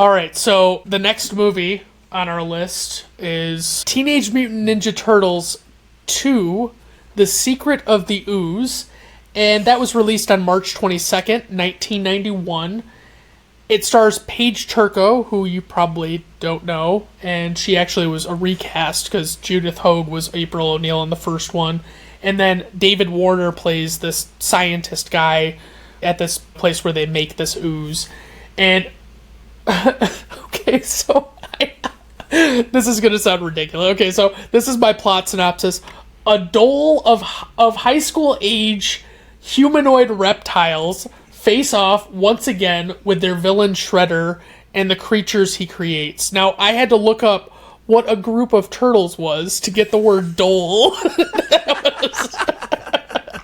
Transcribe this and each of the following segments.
All right, so the next movie on our list is Teenage Mutant Ninja Turtles 2, The Secret of the Ooze, and that was released on March 22nd, 1991. It stars Paige Turco, who you probably don't know, and she actually was a recast because Judith Hoag was April O'Neil in the first one. And then David Warner plays this scientist guy at this place where they make this ooze. And, okay, so this is going to sound ridiculous. Okay, so this is my plot synopsis. A dole of high school age humanoid reptiles face off once again with their villain Shredder and the creatures he creates. Now, I had to look up what a group of turtles was to get the word dole.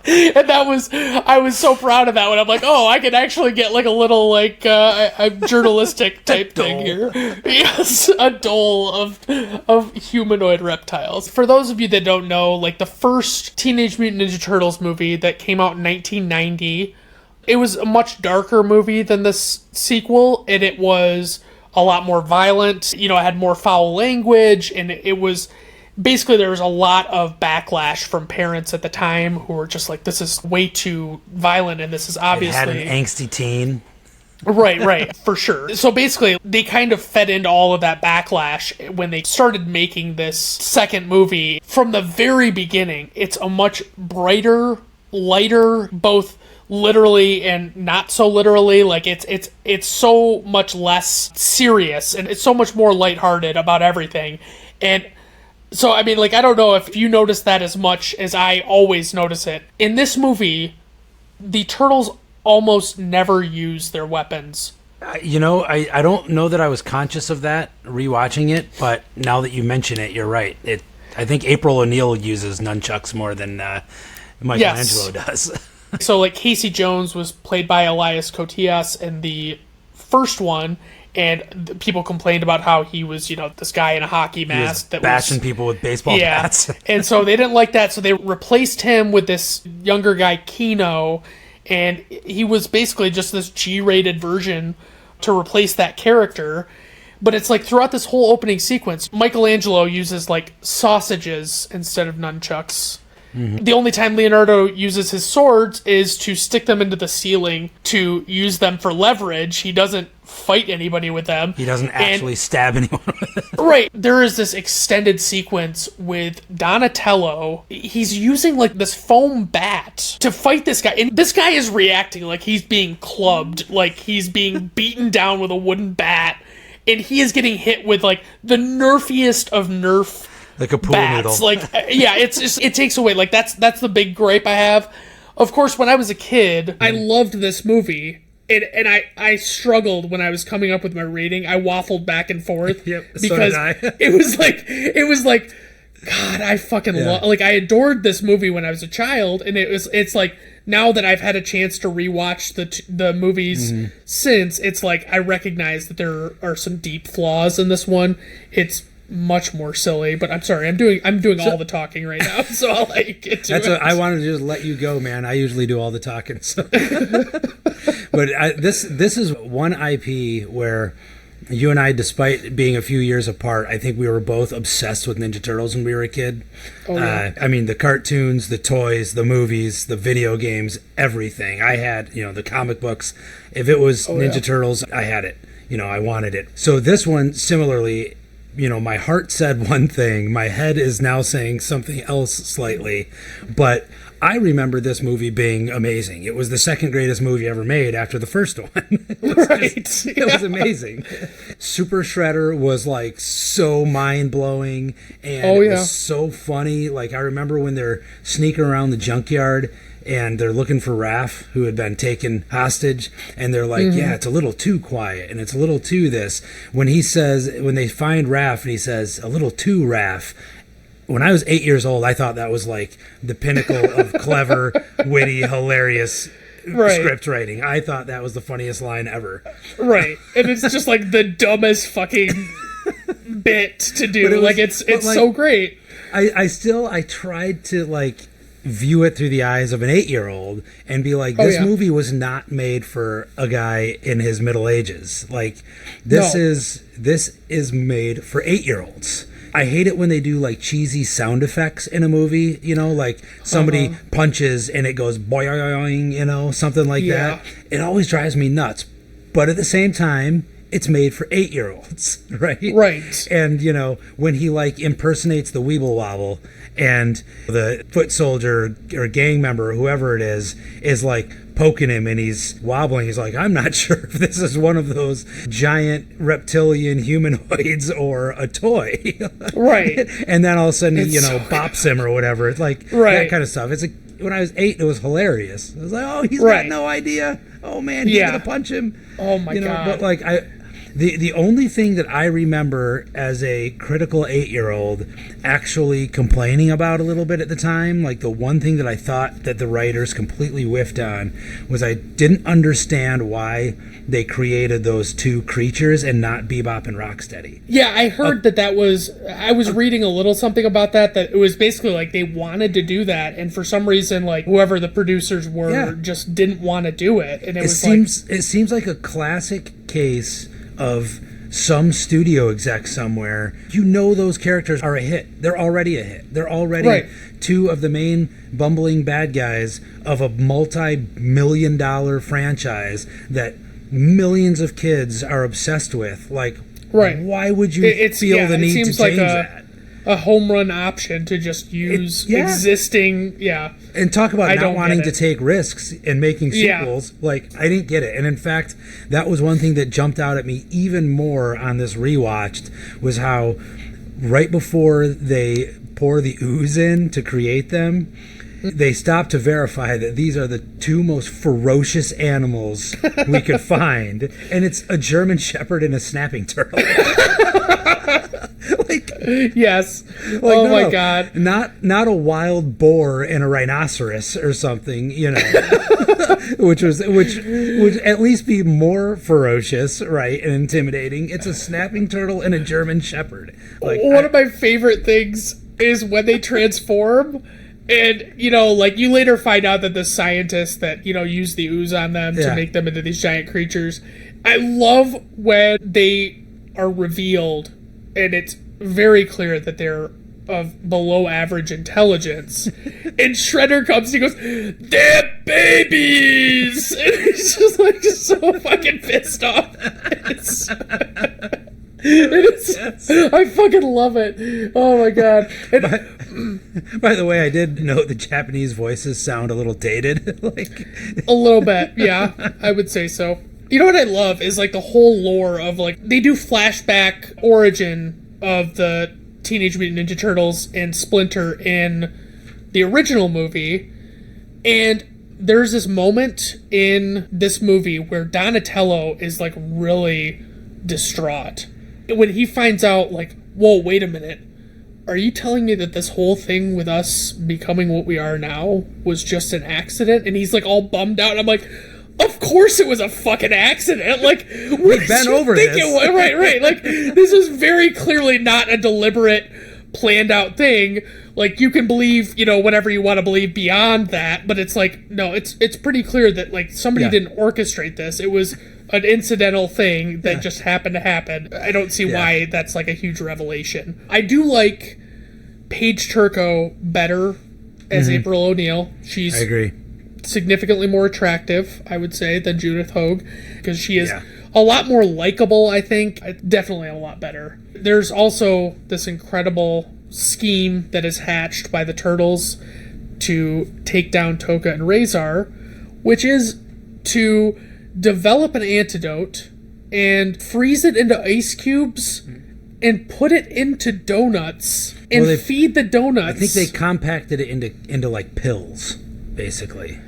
And I was so proud of that one. I'm like, oh, I can actually get like a little like a journalistic type thing here. Yes, a dole of humanoid reptiles. For those of you that don't know, like the first Teenage Mutant Ninja Turtles movie that came out in 1990, it was a much darker movie than this sequel, and it was a lot more violent. You know, it had more foul language, and it was... Basically, there was a lot of backlash from parents at the time who were just like, this is way too violent, and this is obviously... It had an angsty teen. Right, for sure. So basically, they kind of fed into all of that backlash when they started making this second movie. From the very beginning, it's a much brighter, lighter, both literally and not so literally. Like it's so much less serious, and it's so much more lighthearted about everything. And so, I mean, like, I don't know if you notice that as much as I always notice it. In this movie, the Turtles almost never use their weapons. You know, I don't know that I was conscious of that rewatching it, but now that you mention it, you're right. I think April O'Neil uses nunchucks more than Michelangelo does. So, like, Casey Jones was played by Elias Koteas in the first one, and people complained about how he was, you know, this guy in a hockey mask that bashing people with baseball bats. And so they didn't like that, so they replaced him with this younger guy, Keno, and he was basically just this G-rated version to replace that character. But it's like throughout this whole opening sequence, Michelangelo uses like sausages instead of nunchucks. Mm-hmm. The only time Leonardo uses his swords is to stick them into the ceiling to use them for leverage. He doesn't fight anybody with them. He doesn't actually stab anyone with them. Right. There is this extended sequence with Donatello. He's using like this foam bat to fight this guy. And this guy is reacting like he's being clubbed, like he's being beaten down with a wooden bat. And he is getting hit with like the nerfiest of Nerf like a pool bats. noodle. Like, yeah, it's just, it takes away. Like, that's the big gripe I have. Of course, when I was a kid, I loved this movie. And I struggled when I was coming up with my rating. I waffled back and forth. Yep, because so did I. it was like, God, I fucking like, I adored this movie when I was a child. And it's like, now that I've had a chance to rewatch the movies since, it's like, I recognize that there are some deep flaws in this one. It's much more silly, but I'm sorry, I'm doing all the talking right now, so I'll let you get to it. I wanted to just let you go, man. I usually do all the talking, so. But this is one IP where you and I, despite being a few years apart, I think we were both obsessed with Ninja Turtles when we were a kid. Oh, yeah. I mean, the cartoons, the toys, the movies, the video games, everything. I had, the comic books. If it was Ninja Turtles, I had it. I wanted it. So this one, similarly, my heart said one thing. My head is now saying something else slightly. But I remember this movie being amazing. It was the second greatest movie ever made after the first one. It was amazing. Super Shredder was like so mind-blowing. And it was so funny. Like, I remember when they're sneaking around the junkyard and they're looking for Raph, who had been taken hostage, and they're like, yeah, it's a little too quiet, and it's a little too this. When they find Raph, and he says, a little too Raph, when I was 8 years old, I thought that was like the pinnacle of clever, witty, hilarious script writing. I thought that was the funniest line ever. Right. And it's just like the dumbest fucking bit to do. It's so great. I tried to like, view it through the eyes of an 8-year-old and be like, this movie was not made for a guy in his middle ages. Like, this is made for 8-year-olds. I hate it when they do like cheesy sound effects in a movie, you know, like somebody punches and it goes boing, you know, something like that. It always drives me nuts. But at the same time, it's made for 8-year-olds, right? Right. And, you know, when he like impersonates the Weeble Wobble and the foot soldier or gang member, whoever it is like poking him and he's wobbling. He's like, I'm not sure if this is one of those giant reptilian humanoids or a toy. Right. And then all of a sudden, he, bops him or whatever. It's like that kind of stuff. It's like, when I was 8, it was hilarious. I was like, oh, he's got no idea. Oh, man, he's going to punch him. Oh, my God. But like, the only thing that I remember as a critical 8-year-old actually complaining about a little bit at the time, like the one thing that I thought that the writers completely whiffed on, was I didn't understand why they created those two creatures and not Bebop and Rocksteady. Yeah, I heard that was... I was reading a little something about that it was basically like they wanted to do that, and for some reason, like, whoever the producers were just didn't want to do it. And it seems like a classic case of some studio exec somewhere. You know those characters are a hit. They're already a hit. They're already two of the main bumbling bad guys of a multi-million-dollar franchise that millions of kids are obsessed with. Like, why would you feel the need to change that? A home run option to just use existing, and talk about not wanting to take risks in making sequels. Like, I didn't get it. And in fact, that was one thing that jumped out at me even more on this rewatched, was how right before they pour the ooze in to create them, they stop to verify that these are the two most ferocious animals we could find, and it's a German Shepherd and a snapping turtle. Yes. Like, my God. Not a wild boar and a rhinoceros or something, which would at least be more ferocious, right, and intimidating. It's a snapping turtle and a German Shepherd. Like, one of my favorite things is when they transform. And, you later find out that the scientists that, use the ooze on them to make them into these giant creatures. I love when they are revealed and it's very clear that they're of below average intelligence. And Shredder comes and he goes, they're babies! And he's just so fucking pissed off. I fucking love it. Oh my God. By the way, I did note the Japanese voices sound a little dated. A little bit, yeah. I would say so. You know what I love is like the whole lore of like, they do flashback origin of the Teenage Mutant Ninja Turtles and Splinter in the original movie. And there's this moment in this movie where Donatello is like really distraught. When he finds out, like, whoa, wait a minute. Are you telling me that this whole thing with us becoming what we are now was just an accident? And he's like all bummed out. And I'm like, of course it was a fucking accident. Like, we've been over this. Right. Like, this is very clearly not a deliberate, planned out thing. Like, you can believe, whatever you want to believe beyond that. But it's like, no, it's pretty clear that, like, somebody didn't orchestrate this. It was an incidental thing that just happened to happen. I don't see why that's like a huge revelation. I do like Paige Turco better as April O'Neil. I agree. Significantly more attractive, I would say, than Judith Hogue, because she is a lot more likable, I think. Definitely a lot better. There's also this incredible scheme that is hatched by the Turtles to take down Toka and Razor, which is to develop an antidote and freeze it into ice cubes and put it into donuts and feed the donuts. I think they compacted it into like pills, basically.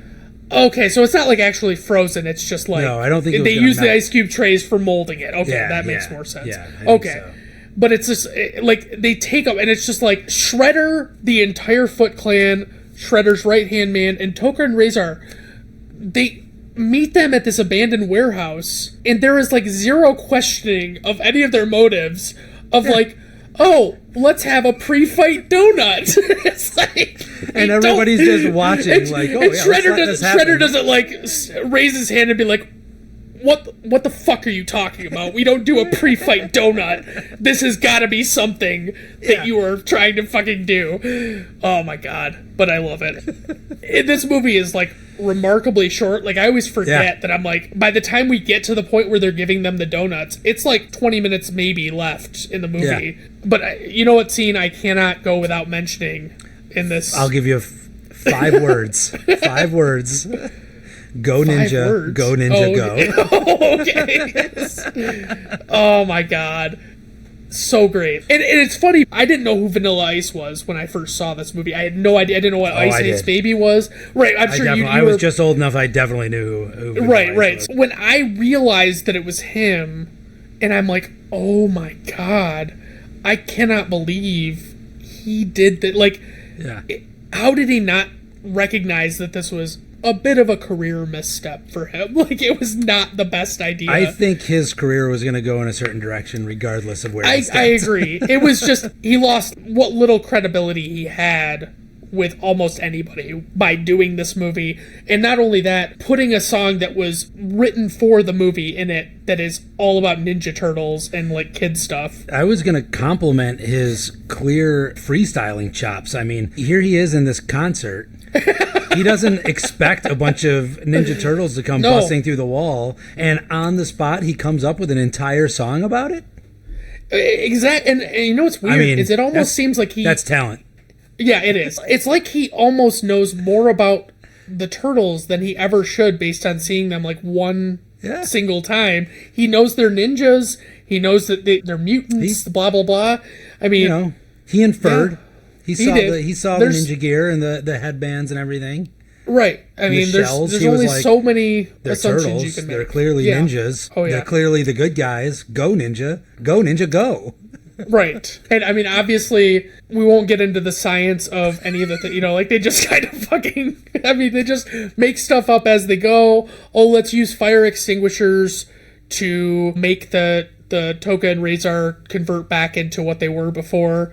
Okay, so it's not like actually frozen. It's just like, no, I don't think they use the ice cube trays for molding it. Okay, that makes more sense. Yeah, I think so. But it's just like they take them and it's just like Shredder, the entire Foot Clan, Shredder's right hand man, and Toka and Razor. They meet them at this abandoned warehouse, and there is like zero questioning of any of their motives of like, oh, let's have a pre-fight donut. It's like, and everybody's just watching, and, like, oh, and yeah, Shredder doesn't like raise his hand and be like, what the fuck are you talking about? We don't do a pre-fight donut. This has got to be something that you are trying to fucking do. Oh my god, but I love it. This movie is like remarkably short. Like I always forget that I'm like, by the time we get to the point where they're giving them the donuts, it's like 20 minutes maybe left in the movie. Yeah. But you know what scene I cannot go without mentioning in this? I'll give you 5 words. 5 words. Go Ninja, go Ninja, go. Okay. Yes. Oh my god. So great. And it's funny, I didn't know who Vanilla Ice was when I first saw this movie. I had no idea. I didn't know what Ice Ice Baby was. Right, I'm sure you I was just old enough, I definitely knew who Vanilla Ice was. So when I realized that it was him, and I'm like, oh my god, I cannot believe he did that. Like, how did he not recognize that this was a bit of a career misstep for him? Like, it was not the best idea. I think his career was going to go in a certain direction regardless of where he I agree. It was just, he lost what little credibility he had with almost anybody by doing this movie. And not only that, putting a song that was written for the movie in it that is all about Ninja Turtles and like kid stuff. I was going to compliment his clear freestyling chops. I mean, here he is in this concert. He doesn't expect a bunch of Ninja Turtles to come busting through the wall, and on the spot he comes up with an entire song about it. Exactly. And you know what's weird, I mean, is it almost seems like that's talent. Yeah, it is. It's like he almost knows more about the Turtles than he ever should, based on seeing them like one single time. He knows they're ninjas. He knows that they're mutants. Blah blah blah. I mean, you know, he inferred. He saw the ninja gear and the headbands and everything. Right. I mean, there's only so many assumptions turtles. You can make. They're clearly ninjas. Oh, yeah. They're clearly the good guys. Go ninja. Go ninja, go. Right. And I mean, obviously, we won't get into the science of any of the things. You know, like they just kind of fucking, I mean, they just make stuff up as they go. Oh, let's use fire extinguishers to make the Toka and Razor convert back into what they were before.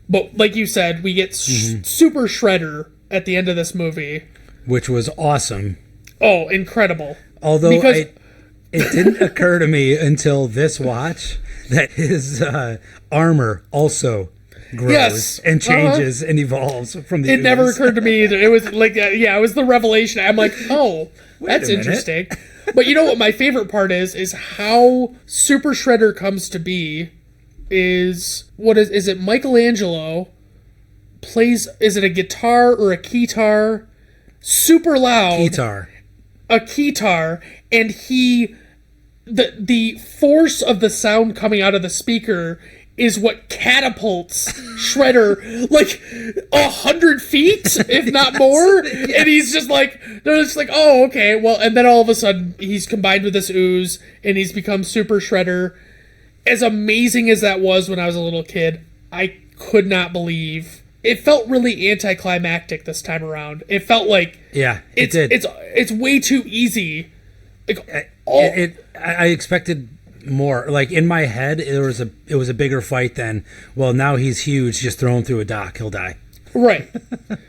But like you said, we get Super Shredder at the end of this movie. Which was awesome. Oh, incredible. Although it didn't occur to me until this watch that his armor also grows and changes and evolves from the Ooze. Never occurred to me either. It was like, it was the revelation. I'm like, oh, that's interesting. But you know what my favorite part is how Super Shredder comes to be. Is it Michelangelo plays, is it a guitar or a keytar? Super loud. Keytar. A keytar, and the force of the sound coming out of the speaker is what catapults Shredder like 100 feet, if not more. Yes. And he's just like, they're just like, oh, okay, well, and then all of a sudden he's combined with this Ooze and he's become Super Shredder. As amazing as that was when I was a little kid, I could not believe. It felt really anticlimactic this time around. It felt like it did. It's way too easy. Like I expected more. Like in my head, it was a bigger fight than, well, now he's huge. Just throw him through a dock, he'll die. Right.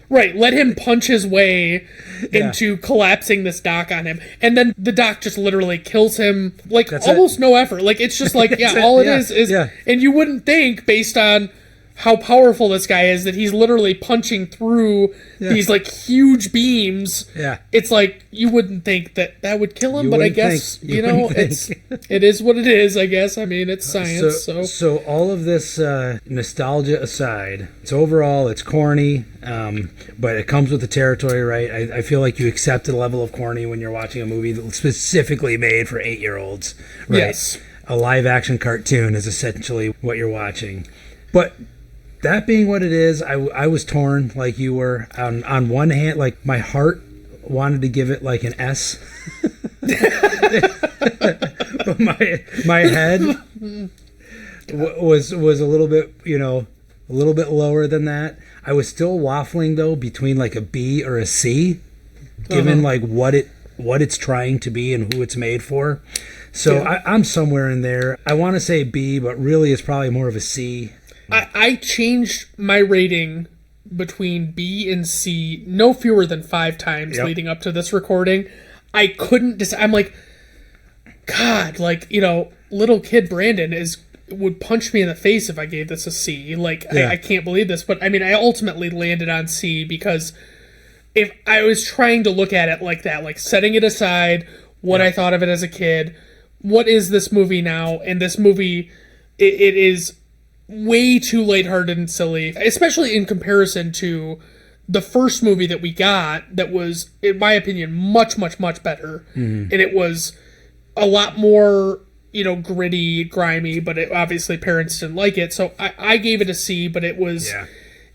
Let him punch his way into collapsing this dock on him, and then the dock just literally kills him. Like almost no effort. Like it's just like all it is, and you wouldn't think based on how powerful this guy is that he's literally punching through these like huge beams. Yeah, it's like you wouldn't think that would kill him, but I guess it is what it is. I guess I mean it's science. So all of this nostalgia aside, it's corny, but it comes with the territory, right? I feel like you accept the level of corny when you're watching a movie that's specifically made for 8-year-olds. Right? Yes, a live action cartoon is essentially what you're watching, but. That being what it is, I was torn like you were. On one hand, like my heart wanted to give it like an S, but my head was a little bit a little bit lower than that. I was still waffling though between like a B or a C, given like what it's trying to be and who it's made for. So I'm somewhere in there. I want to say B, but really it's probably more of a C. I changed my rating between B and C no fewer than 5 times leading up to this recording. I couldn't I'm like, God, like, you know, little kid Brandon would punch me in the face if I gave this a C. Like, I can't believe this. But, I mean, I ultimately landed on C because if I was trying to look at it like that, like setting it aside, what I thought of it as a kid, what is this movie now? And this movie, it is way too lighthearted and silly, especially in comparison to the first movie that we got that was, in my opinion, much, much, much better. And it was a lot more, you know, gritty, grimy, but obviously parents didn't like it. So I gave it a C, but it was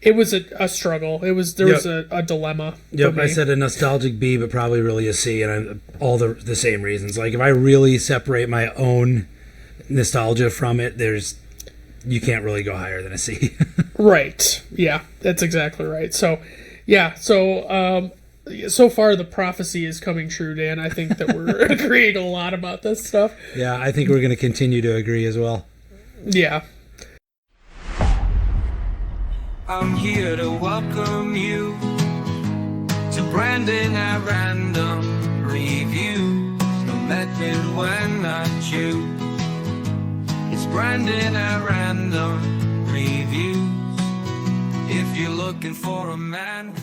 a struggle. There was a dilemma. Yep, I said a nostalgic B, but probably really a C, and all the same reasons. Like, if I really separate my own nostalgia from it, you can't really go higher than a C. Right. Yeah, that's exactly right. So, yeah. So far the prophecy is coming true, Dan. I think that we're agreeing a lot about this stuff. Yeah, I think we're going to continue to agree as well. Yeah. I'm here to welcome you to Brandon at Random Review. No method when I choose. It's Brandon at Random Reviews. If you're looking for a man